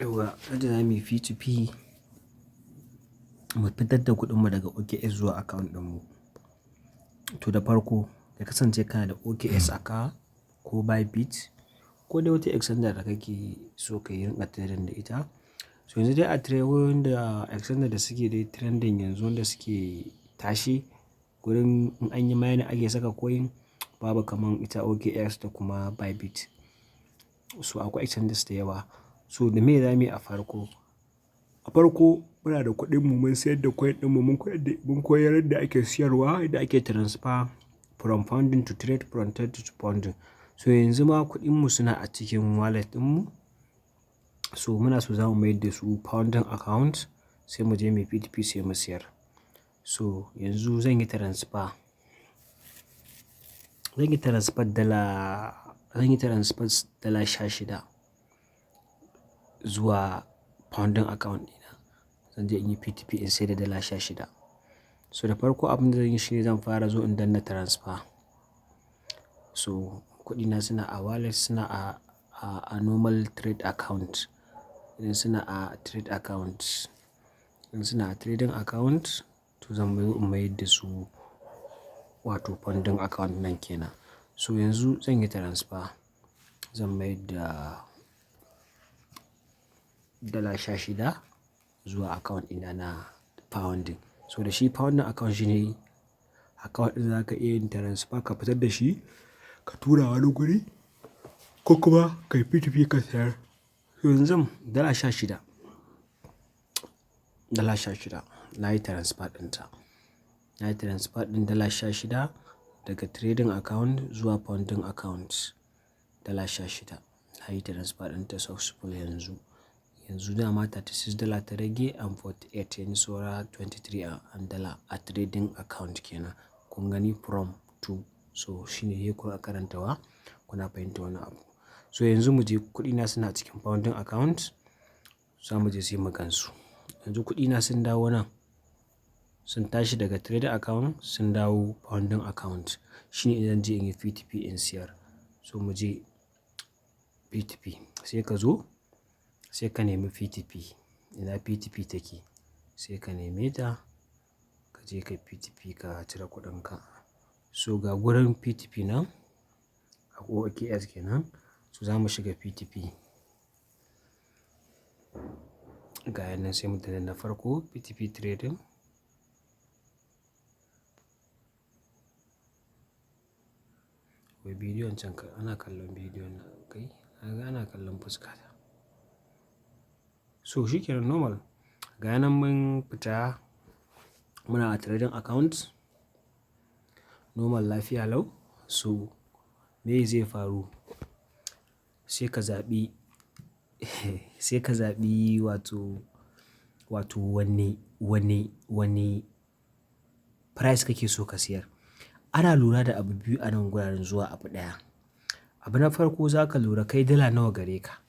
Yauwa, yadda za mu yi p2p mu fitar da kuɗinmu daga OKX zuwa account ɗinmu. To da farko ya kasance kana da OKX account ko Bybit ko dai wata exchanger da kake so ka yi rinƙa trading da ita. So yanzu dai a wayoyin da exchanger da suke dai trending yanzu wanda suke tashi gurin in an yi mining ake saka coin babu kamar ita OKX da kuma Bybit. So akwai exchanges da yawa. So da me za mu yi a farko? A farko muna da kuɗinmu mun sayar da coin ɗinmu mun koyar yadda ake siyarwa, yadda ake transfer from pounding to trade, from trade to pounding. So yanzu ma kuɗinmu suna a cikin wallet ɗinmu. So muna so za mu mayar da su pounding account sai mu je mu p2p sai mu siyar. So yanzu zan yi transfer dala 16 zuwa pounding account ɗina. Zan je in yi p2p in sai da dala 16. So da farko abin da zan yi shine zan fara zo in danna transfer. So kuɗina suna a wallet, suna a normal trade account. Idan suna a trade account, idan suna a trading account to zan mayar da su wato pounding account nan kenan. So yanzu zan yi transfer, zan mayar da dala 16 zuwa account ɗina na pounding. So da shi pounding account shine account ɗin za ka iya yin transfer ka fitar da shi ka tura wani guri ko kuma ka yi p2p ka sayar. So yanzu dala 16 na yi transfer ɗinta. Na yi transfer ɗin dala 16 daga trading account zuwa pounding account. Dala 16 na yi transfer ɗinta successful yanzu. Yanzu dama $36 ta rage and 48 yanzu saura 23 and dala a trading account kenan. Kun gani from to. So shine sai ku karantawa kuna fahimta wani abu. So yanzu mu je kuɗina suna cikin pounding account. Za mu je sai mu gansu. Yanzu kuɗina sun dawo nan. Sun tashi daga trading account sun dawo pounding account. Shine idan je in yi p2p in siyar. So mu je p2p sai ka zo sai ka nemi p2p. Ina p2p take? Sai ka neme ta ka je ka p2p ka cire kuɗinka. So ga gurin p2p nan a OKX kenan. So za mu shiga p2p. Ga yanan sai mu danna na farko p2p trading. Wai bidiyon can ana kallon bidiyon nan kai? Ana kallon fuskata. So shi kenan normal. Ga yanan mun fita muna a trading account. Normal lafiya lau. So me zai faru? Sai ka zaɓi wato wanne price kake so ka siyar. Ana lura da abu biyu a nan guraren zuwa abu ɗaya. Abu na farko za ka lura kai dala nawa gare ka.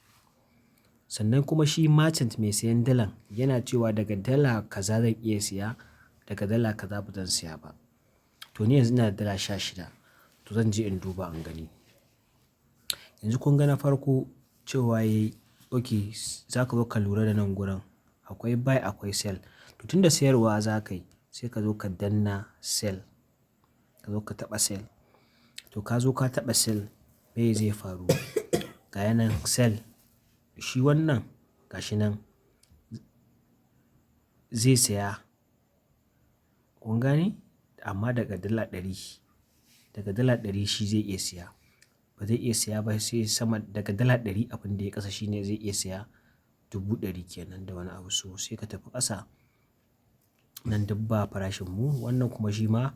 Sannan kuma shi merchant mai sayan dalan yana cewa daga dala kaza zan iya siya, daga dala kaza ba zan siya ba. To ni yanzu ina da dala 16. To zan je in duba in gani. Yanzu kun ga na farko cewa yayi okay za ka zo ka lura da nan gurin. Akwai buy akwai sell. To tun da sayarwa za ka yi sai ka zo ka danna sell. Ka zo ka taɓa sell. To ka zo ka taɓa sell me zai faru? Ga yanan sell. Shi wannan gashi nan zai saya. Kun gane? Amma daga dala 100. Daga dala 100 shi zai iya siya. Ba zai iya siya ba sai sama daga dala 100 abin da ya ƙasa shine zai iya siya 100,000 kenan da wani abu. So sai ka tafi ƙasa. Nan duk ba farashin mu. Wannan kuma shi ma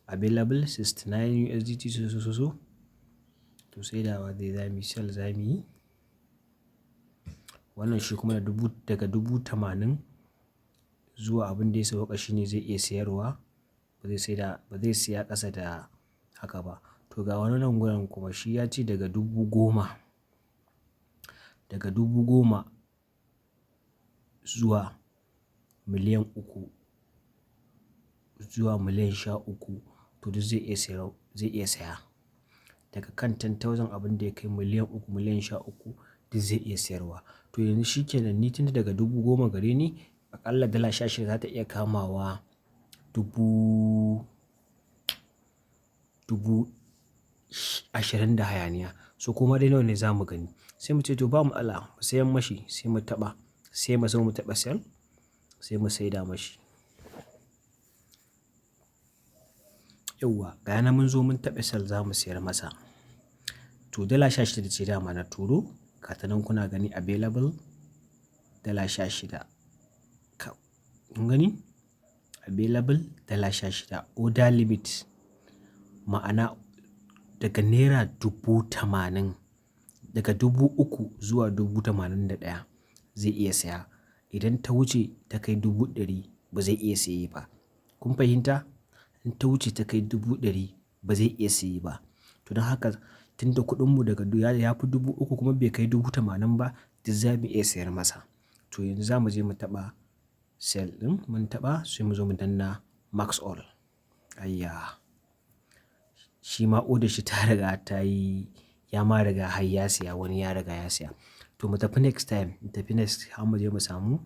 available $69 USDT so. To sai dawa dai za mu sell za mu yi. Wannan shi kuma daga 80,000 zuwa abin da ya sauka shine zai iya siyarwa. Ba zai siya ƙasa da haka ba. To ga wani nan gurin kuma shi ya ce daga 10,000. Daga 10,000 zuwa miliyan 3 zuwa miliyan 13 to duk zai iya saya. Daga kan 10,000 abin da ya kai miliyan 3 miliyan 13 duk zai iya sayarwa. To yanzu shi kenan ni tunda daga 10,000 gare ni aƙalla dala 16 za ta iya kamawa 20,000 da hayaniya. So kuma dai nawa ne za mu gani. Sai mu ce to ba matsala mu sayan mashi sai mu taɓa. Sai mu zo mu taɓa sell sai mu saida mashi. Yauwa ga yana mun zo mun taɓa sell za mu sayar masa. To dala 16 ce dama na turo. Ga ta nan kuna gani available dala 16. Kun gani? Available dala 16. Order limit ma'ana daga naira 80,000 daga 3,000 zuwa 81,000 zai iya saya. Idan ta wuce ta kai 100,000 ba zai iya saye ba. Kun fahimta? In ta wuce ta kai 100,000 ba zai iya saye ba. To don haka tunda kuɗinmu daga ya fi 3,000 kuma bai kai 80,000 ba duk za mu iya sayar masa. To yanzu za mu je mu taɓa sell ɗin mun taɓa sai mu zo mu danna max all. Ayya! Shi ma order shi ta riga ta yi ya ma riga har ya siya wani ya riga ya siya. To mu tafi next time mu tafi next har mu je mu samu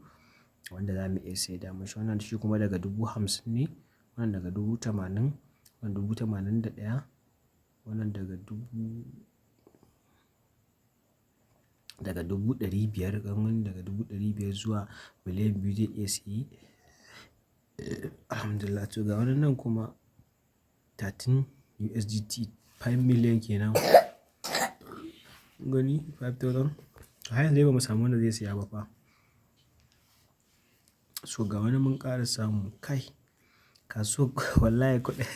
wanda za mu iya saida mashi. Wannan shi kuma daga 50,000 ne. Wannan daga 80,000. Wannan 81,000. Wannan daga 500,000. Wannan daga 500,000 zuwa miliyan 2 zai iya siye. Alhamdulillah. To ga wannan nan kuma 13 USDT 5 million kenan. Gani 5,000. Har yanzu dai ba mu samu wanda zai siya ba fa. So ga wani mun ƙara samu kai. Kasuwa wallahi kuɗi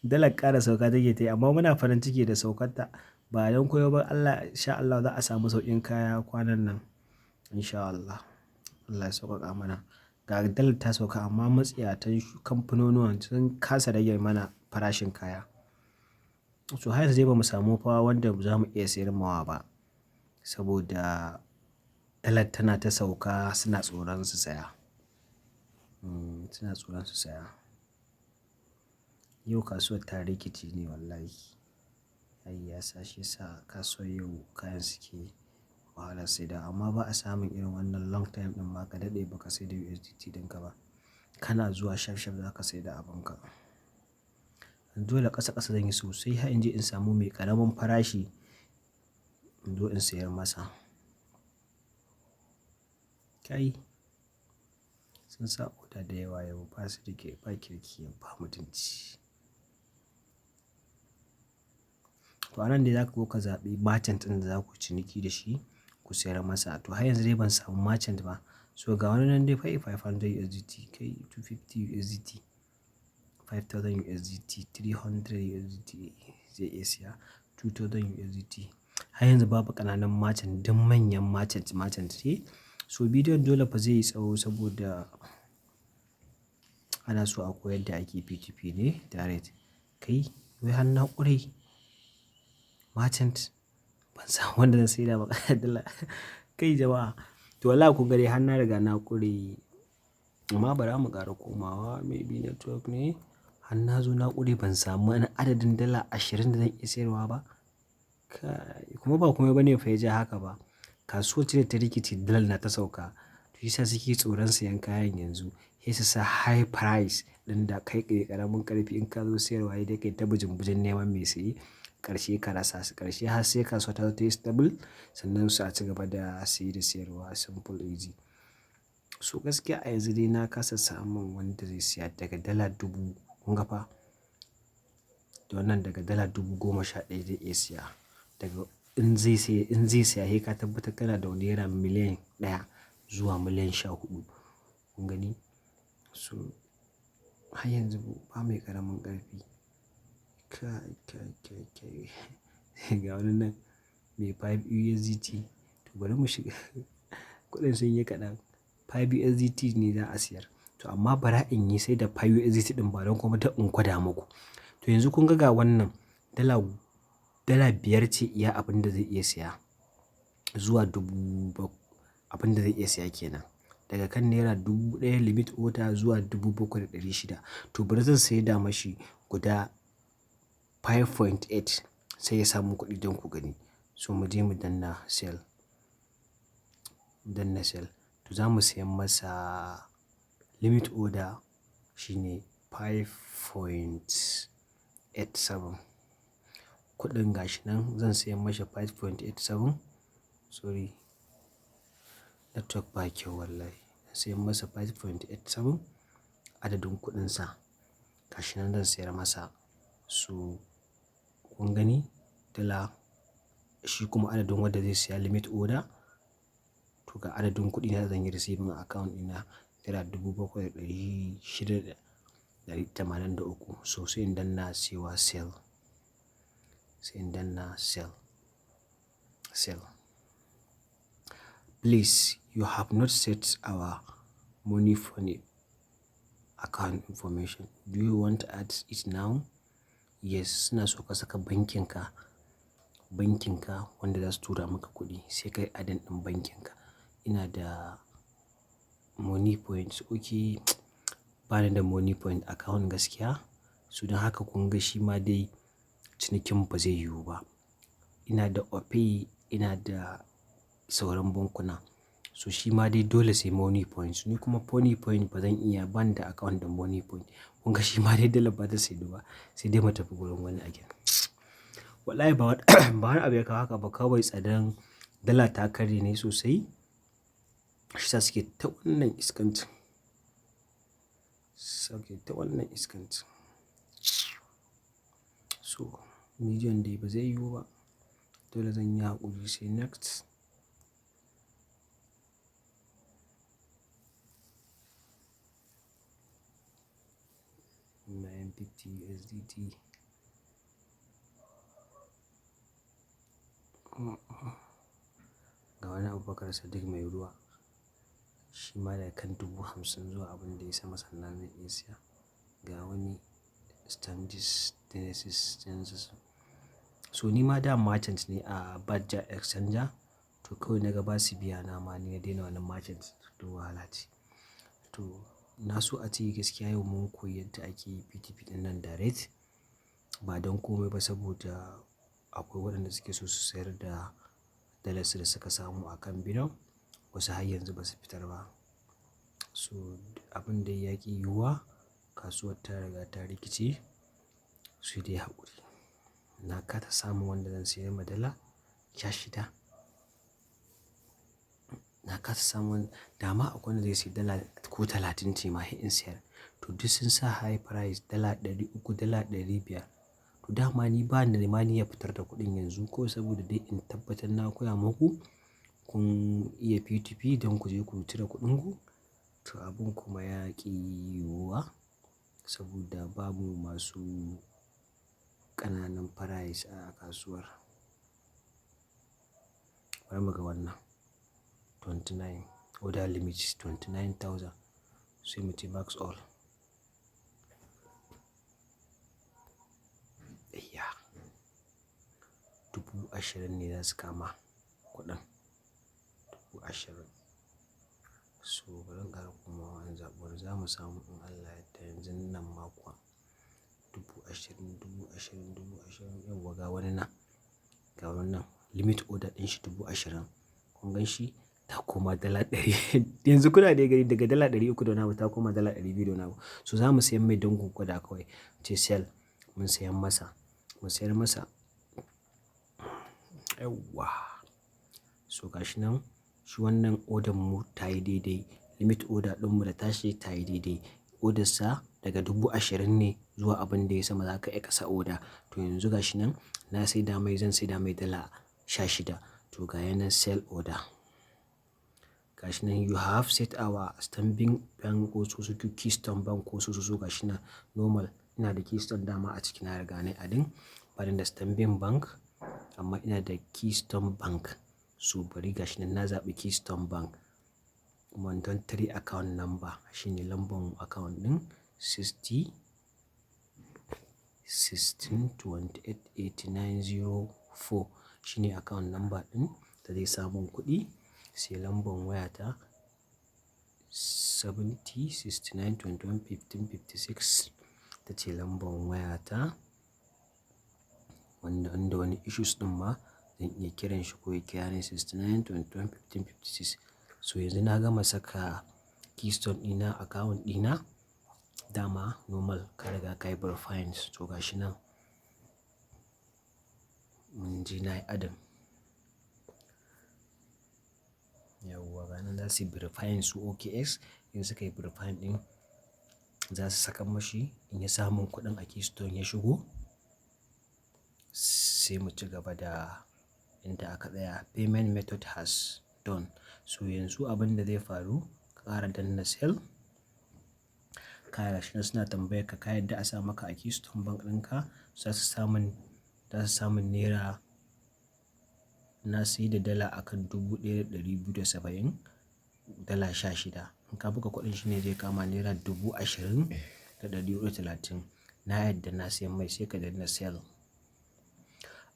dalar ƙara sauka take ta yi amma muna farin ciki da saukarta. Ba don koyo ba Allah insha Allah za a samu sauƙin kaya kwanan nan. Insha Allah. Allah ya sauƙaƙa mana. Ga dalar ta sauka amma matsiyatan kamfanonuwan sun kasa rage mana farashin kaya. So har yanzu dai ba mu samu fa wanda za mu iya sayar mawa ba. Saboda dalar tana ta sauka suna tsoron su saya. Suna tsoron su saya. Yau kasuwar ta rikice ne wallahi. Ayya shi sa kasuwar yau kayan suke wahalar saida amma ba a samun irin wannan long time ɗin ba ka daɗe ba ka saida USDT ɗinka ba. Kana zuwa shaf shaf za ka saida abunka. Dole ƙasa ƙasa zan yi sosai har in je in samu mai ƙaramin farashi in zo in sayar masa. Kai sun sa order da yawa yau ba su rike ba kirki ba mutunci. To a nan dai za ka zo ka zaɓi merchant ɗin da za ku ciniki da shi ku sayar masa. To har yanzu dai ban samu merchant ba. So ga wani nan dai 500 USDT kai 250 USDT 5,000 USDT 300 USDT zai iya siya 2,000 USDT. Har yanzu babu ƙananan merchant duk manyan merchant ce. So bidiyon dole fa zai yi tsawo saboda ana so a koyar da ake p2p ne direct. Kai wai har na ƙure merchant ban samu wanda zan saida ba dala. Kai jama'a to wallahi kun ga dai har na riga na ƙure amma bara mu ƙara komawa maybe network ne. Har na zo na ƙure ban samu wani adadin dala 20 da zan iya sayarwa ba. Kai kuma ba komai bane fa ya ja haka ba. Kasuwar ce da ta rikice dalar na ta sauka. To shi sa suke tsoron sayan kayan yanzu. Sai su sa high price ɗin da kai ƙaramin ƙarfi in ka zo sayarwa dai kai ta bujin neman mai saye. Ƙarshe ka rasa su ƙarshe har sai kasuwa ta zo ta yi stable sannan su a ci gaba da saye da sayarwa simple easy. So gaskiya a yanzu dai na kasa samun wanda zai siya daga dala 1000 kun ga fa. Da wannan daga dala 11,000 zai iya siya. Daga in zai siya sai ka tabbatar kana da naira miliyan 1 zuwa miliyan 14. Kun gani? So har yanzu ba mai ƙaramin ƙarfi. Kai. Ga wani nan mai 5 USDT. To bari mu shiga kuɗin sun yi kaɗan. 5 USDT ne za a siyar. To amma bara in yi sai da 5 USDT ɗin ba don kuma ta in gwada muku. To yanzu kun ga wannan dala 5 ce iya abin da zai iya siya zuwa 7,000 abin da zai iya siya kenan. Daga kan naira 1,000 limit order zuwa 7,600. To bari zan saida mashi guda 5.8 sai ya samu kuɗi don ku gani. So mu je mu danna sell. danna sell. To za mu sayan masa limit order shine 5.87. Kuɗin gashi nan zan sayan masa 5.87. Sorry, network ba kyau wallahi. Zan sayan masa 5.87 adadin kuɗinsa. Gashi nan zan sayar masa su kun gani dala, shi kuma adadin wanda zai siya limit order. To ga adadin kuɗi na zan yi receiving a account ɗina naira 7,683. So sai in danna cewa sell. Sai in danna sell. Please, you have not set our money funny account information. Do you want to add it now? Yes, suna so ka saka bankinka wanda za su tura maka kuɗi. Sai kai adin ɗin bankinka. Ina da money point. Okay, ba ni da money point account gaskiya. So don haka kun ga shi ma dai cinikin ba zai yiwu ba. Ina da Opay, ina da sauran bankuna. So shi ma dai dole sai money points. Ni kuma money point ba zan iya, ban da account da money point. Kun ga shi ma dai dala ba ta saidu ba. Sai dai mu tafi gurin wani again. Wallahi ba wani abu ya kawo haka ba, kawai tsadan dala ta karye ne sosai. Shi sa suke ta wannan iskancin. So medium dai ba zai yiwu ba. Dole zan yi haƙuri sai next. $950 USDT. Ga wani Abubakar Sadiq mai ruwa. Shi ma da kan 50,000 zuwa abin da ya sama sannan zai iya siya. Ga wani Standis Genesis. So ni ma da merchant ne a Badger Exchanger. To kawai na ga ba su biya na ma ni na daina wannan merchant. To wahala ce. To na so a ce gaskiya yau mun koyi yadda ake yi p2p ɗin nan direct. Ba don komai ba saboda akwai waɗanda suke so su sayar da dalarsu da suka samu a kan Binance. Wasu har yanzu ba su fitar ba. So abin da ya ƙi yiwuwa, kasuwar ta riga ta rikice. Sai dai haƙuri. Na kasa samun wanda zan sayar ma dala 16. Na kasa samun dama akwai wanda zai sayi dala ko 30 ce ma in sayar. To duk sun sa high price dala 300, dala 500. To dama ni ba ni da ma niyyar fitar da kuɗin yanzu ko saboda dai in tabbatar na koya muku kun iya p2p don ku je ku cire kuɗinku. To abun kuma ya ƙi yiwuwa saboda babu masu ƙananan price a kasuwar. Bari mu ga wannan 29 order limit 29,000. Sai mu ce max all. Ayya, 20,000 ne za su kama kuɗin. 20,000. So bari in ƙara komawa wani zaɓuwar za mu samu in Allah ya yarda yanzu nan ma kuwa 20,000. Yauwa ga wani nan. Ga wani nan limit order ɗin shi 20,000. Kun gan shi ta koma dala 100. Yanzu kuna dai gani daga dala 300 da wani abu ta koma dala 200 da wani abu. So za mu sayan mai don gwada kawai. Ce sell. Mun sayan masa. Mun sayar masa. Yauwa. So gashi nan shi wannan order mu ta yi daidai. Limit order ɗinmu da tashi ta yi daidai. Order sa daga 20,000 ne zuwa abin da ya sama za ka iya kasa order. To yanzu gashi nan na saida mai, zan saida mai dala 16. To ga yanan sell order. Gashi nan you have set our stamping bank ko su Keystone Bank ko su gashi nan normal. Ina da Keystone dama a ciki na riga nayi adin. Bani da stamping bank amma ina da Keystone Bank. So bari gashi nan na zaɓi Keystone Bank. 123 account number shine lambar account ɗin 60 16 28 89 04 shine account number ɗin da zai samun kuɗi. Sai lambar wayata 70 69 21 15 56 ta ce lambar wayata. Wanda wani issues ɗin ma zan iya kiran shi ko ya kira ni 69 21 15 56. So yanzu na gama saka keystone ɗina account ɗina, dama normal ka riga ka yi verifying. To gashi nan mun je na yi adin. Yawwa ga nan za su yi verifying su OKX. In suka yi verifying ɗin za su saka mashi, in ya samu kuɗin a keystone ya shigo sai mu ci gaba da inda aka tsaya. Payment method has done. So yanzu abin da zai faru, ka ƙara danna sell. Gashi nan suna tambayar ka ka yadda a sa maka a keystone bank ɗinka. Za su samun naira, na sayi da dala akan 1270, dala 16. In ka buga kuɗin shi ne zai kama naira 20,430. Na yadda na sayan mai, sai ka danna sell.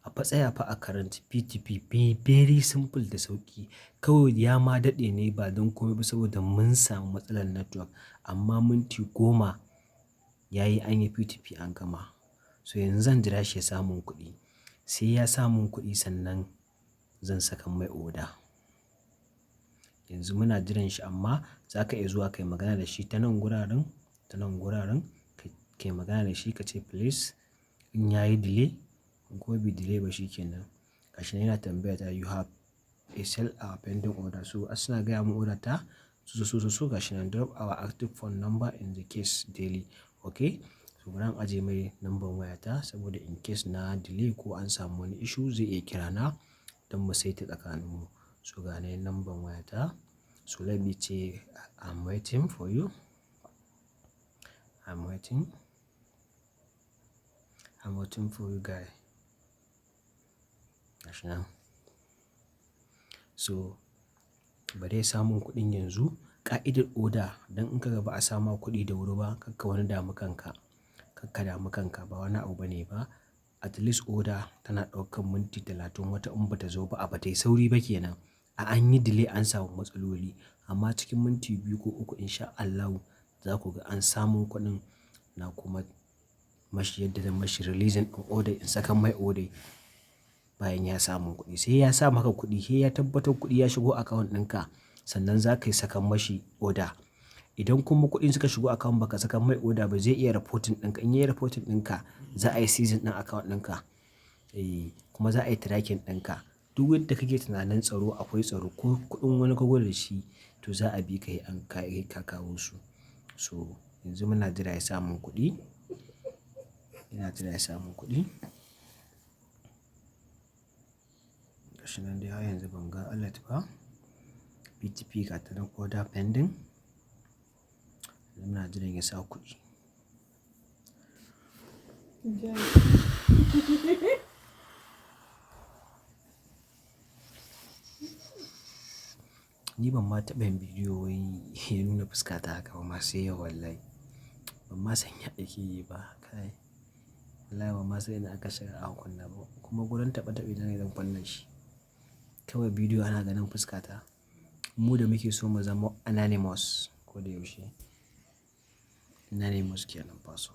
A fa tsaya fa a current p2p very simple da sauƙi. Kawai ya ma daɗe ne ba don komai ba saboda mun samu matsalar network. Amma minti 10 yayi an yi p2p an gama. So yanzu zan jira shi ya samun kuɗi. Sai ya samun kuɗi sannan zan saka mai order. Yanzu muna jiran shi, amma za ka iya zuwa kai magana da shi ta nan guraren, kai magana da shi ka ce please in yayi delay, in kuma bai delay ba shi kenan. Gashi nan yana tambaya ta you have a sell our pending order. So suna gaya mun order ta. So gashi nan drop our active phone number in the case daily. Okay? So bari in ajiye mai number wayata saboda in case na delay ko an samu wani issue zai iya kira na don mu saita tsakaninmu. So ga nan number wayata. So let me say I'm waiting for you. I'm waiting for you guys. Gashi nan. So bari ya samun kuɗin yanzu. Ƙa'idar order, don in ka ga ba a sama kuɗi da wuri ba, kakka wani damu kanka. Ba wani abu bane ba. At least order tana ɗaukan minti 30, wata in bata zo ba a bata yi sauri ba kenan. An yi delay an samu matsaloli. Amma cikin minti 2 ko 3 insha Allahu za ku ga an samu kuɗin. Na kuma mashi yadda zan mashi releasing ɗin order, in saka mai order bayan ya samu kuɗi. Sai ya sa maka kuɗi, sai ya tabbatar kuɗi ya shigo account ɗinka sannan za ka yi saka mashi order. Idan kuma kuɗin suka shigo account baka saka mai order ba, zai iya reporting ɗinka. In yayi reporting ɗinka za a yi seizing ɗin account ɗinka. Kuma za a yi tracking ɗinka. Duk yadda kake tunanin tsaro akwai tsaro. Ko kuɗin wani ka gwada shi to za a bi ka yi an ka kawo su. So yanzu muna jira ya samun kuɗi. Ina jira ya samun kuɗi. Gashi nan dai har yanzu ban ga alert ba. p2p ga ta nan order pending. Muna jiran ya sa kuɗi. Ni ban ma taɓa yin bidiyo wai ya nuna fuskata haka ba ma sai yau wallahi. Ban ma san ya ake yi ba. Kai. Wallahi ban ma san ina aka shiga aka kunna ba. Kuma gurin taɓe-taɓe na ne zan kunna shi. Kawai bidiyo ana ganin fuskata. Mu da muke so mu zama anonymous ko da yaushe. Anonymous kenan fa so.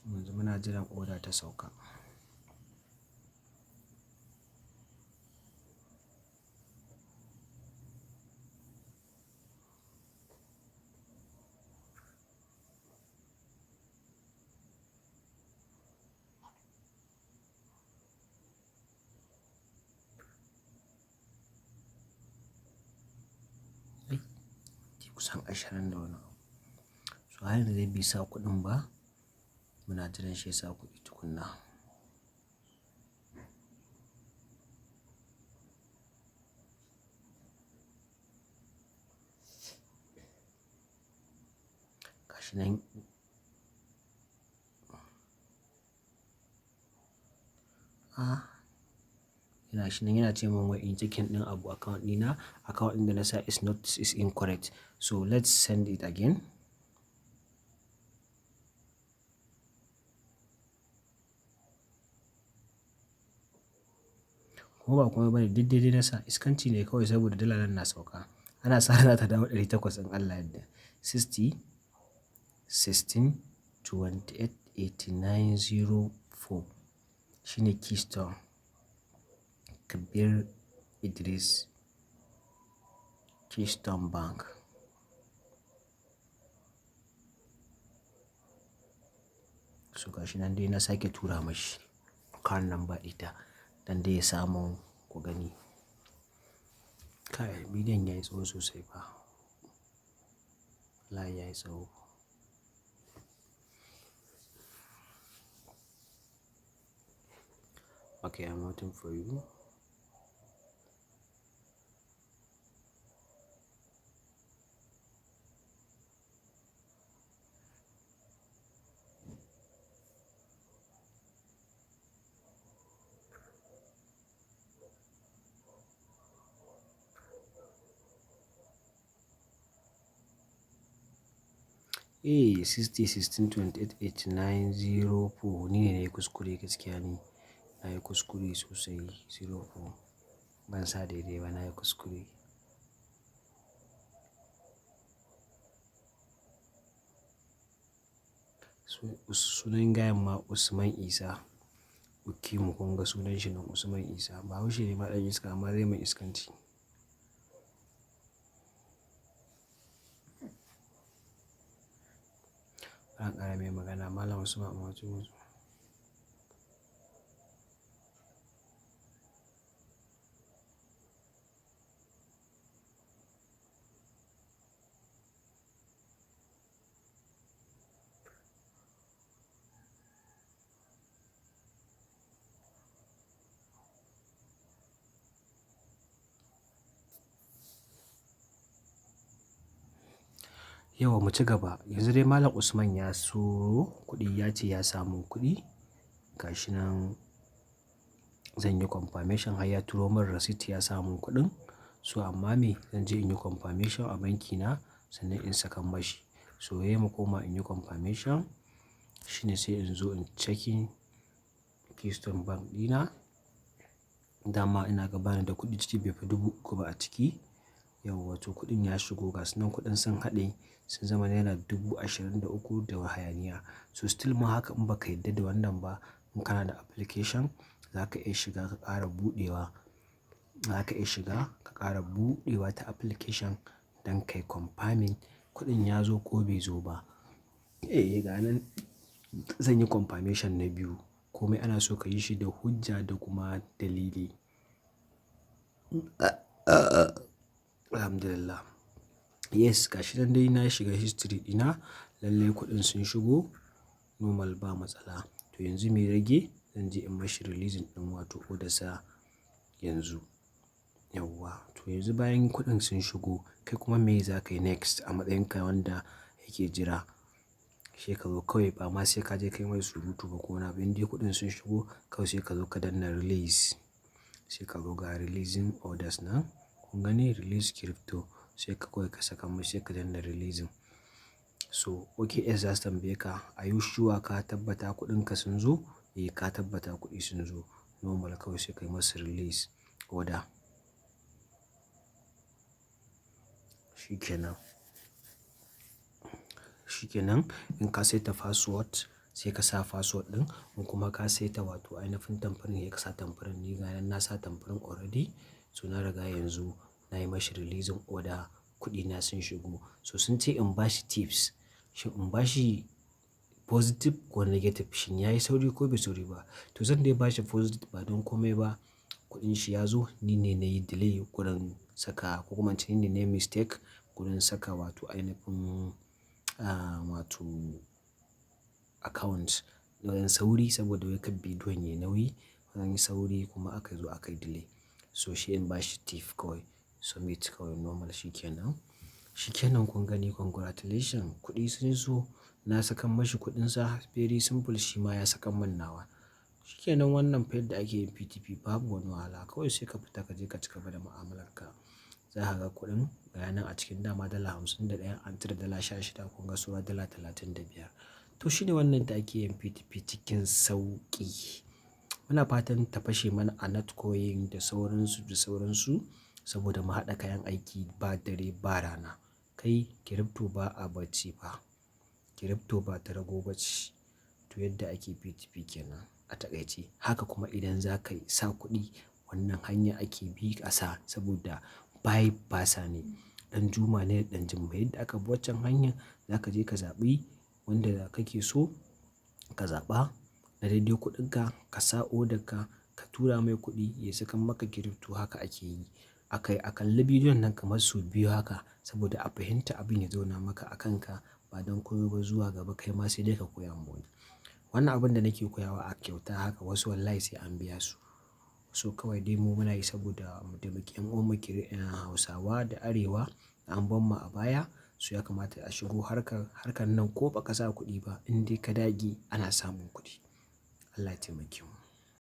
Yanzu muna jiran order ta sauka. Kusan 20 da wani abu. So har yanzu dai bai sa kuɗin ba. Muna jiran shi ya sa kuɗi tukunna. Gashi nan. Gashi nan yana ce min wai in checking ɗin abu account ɗina. Account ɗin da na sa is incorrect. So let's send it again. Kuma ba komai bane, duk daidai na sa. Iskanci ne kawai saboda dala nan na sauka. Ana sa ran za ta dawo 800 in Allah yadda. 60 16 28 89 04 shine keystone. Kabir Idris. Keystone Bank. So gashi nan dai na sake tura mashi account number ita dan dai ya samu ku gani. Kai bidiyon yayi tsawo sosai fa. Wallahi yayi tsawo. Okay, I'm waiting for you. Eh 60 16 28 89 04 ni ne na yi kuskure gaskiya ni. Na yi kuskure sosai 04. Ban sa daidai ba, na yi kuskure. Sunan gayan ma Usman Isa. Mu kun ga sunan shi nan Usman Isa. Bahaushe ne ma ɗan iska amma zai mai iskanci. An ƙara mai magana Malam Usman Amatu. Yawa mu ci gaba. Yanzu dai Malam Usman ya so kuɗi, ya ce ya samu kuɗi. Gashi nan zan yi confirmation har ya turo min receipt ya samu kuɗin. So amma me zan je in yi confirmation a banki na sannan in saka mashi. So yayi mu koma in yi confirmation shine sai in zo in checking Keystone Bank ɗina. Dama ina ga bani da kuɗi ciki bai fi 3,000 ba a ciki. Yauwa to kuɗin ya shigo gasu nan kuɗin sun haɗe sun zama naira 23,000 da hayaniya. So still ma haka in baka yadda da wannan ba, in kana da application za ka iya shiga ka ƙara buɗewa. Za ka iya shiga ka ƙara buɗewa ta application don kai confirming kuɗin ya zo ko bai zo ba. Eh ga nan zan yi confirmation na biyu. Komai ana so ka yi shi da hujja da kuma dalili. Alhamdulillah. Yes gashi nan dai na shiga history ɗina. Lallai kuɗin sun shigo normal ba matsala. To yanzu me rage? Zan je in mashi releasing ɗin wato order sa yanzu. Yauwa to yanzu bayan kuɗin sun shigo kai kuma me za ka yi next a matsayin ka wanda yake jira? Sai ka zo kawai ba ma sai ka je kai mai surutu ba ko wani abu. Indai kuɗin sun shigo kawai sai ka zo ka danna release. Sai ka zo ga releasing orders nan. Kun gani release crypto sai ka kawai ka saka mai sai ka danna releasing. So OKX za su tambaye ka are you sure ka tabbata kuɗinka sun zo? Eh ka tabbata kuɗi sun zo. Normal kawai sai ka yi masa release order. Shikenan. Shikenan in ka saita password sai ka sa password ɗin. In kuma ka saita wato ainafin tamfirin sai ka sa tamfirin. Ni ga nan na sa tamfirin already. So na riga yanzu na yi mashi releasing order kuɗina sun shigo. So sun ce in bashi tips. Shin in bashi positive ko negative? Shin yayi sauri ko bai sauri ba? To zan dai bashi positive ba don komai ba. Kuɗin shi ya zo ni ne na yi delay gurin saka ko kuma in ce ni ne na yi mistake gurin saka wato ainafin wato account. Wajen sauri saboda wai kan bidiyon yayi nauyi. Zan yi sauri kuma aka zo aka yi delay. So shi in bashi tip kawai. Submit kawai normal shikenan. Shikenan kun gani congratulations kuɗi sun zo. Na saka mashi kuɗinsa very simple shi ma ya saka min nawa. Shikenan wannan fa yadda ake yin p2p babu wani wahala. Kawai sai ka fita ka je ka cigaba da mu'amalarka. Za ka ga kuɗin ga yanan a cikin dama dala 51 an cire dala 16 kun ga saura dala 35. To shine wannan da ake yin p2p cikin sauƙi. Muna fatan ta fashe mana a Netcoin da sauransu da sauransu saboda mu haɗa kayan aiki ba dare ba rana. Kai crypto ba a bacci fa. Crypto ba ta rago bacci. To yadda ake p2p kenan a taƙaice. Haka kuma idan za ka sa kuɗi wannan hanya ake bi ƙasa saboda bypasser ne. ɗan juma ne da ɗan jummai. Yadda aka bi waccan hanyar za ka je ka zaɓi wanda kake so ka zaɓa na daidai kuɗinka, ka sa order ka tura mai kuɗi ya saka maka crypto. Haka ake yi. A kalli bidiyon nan kamar sau biyu haka saboda a fahimta abin ya zauna maka a kanka ba don komai ba zuwa gaba kai ma sai dai ka koya ma wani. Wannan abin da nake koyawa a kyauta haka wasu wallahi sai an biya su. So kawai dai mu muna yi saboda mu taimaki ƴan uwan mu Hausawa da Arewa da an bar mu a baya. So ya kamata a shigo harkar nan ko ba ka sa kuɗi ba in dai ka dage ana samun kuɗi. Allah ya taimake mu.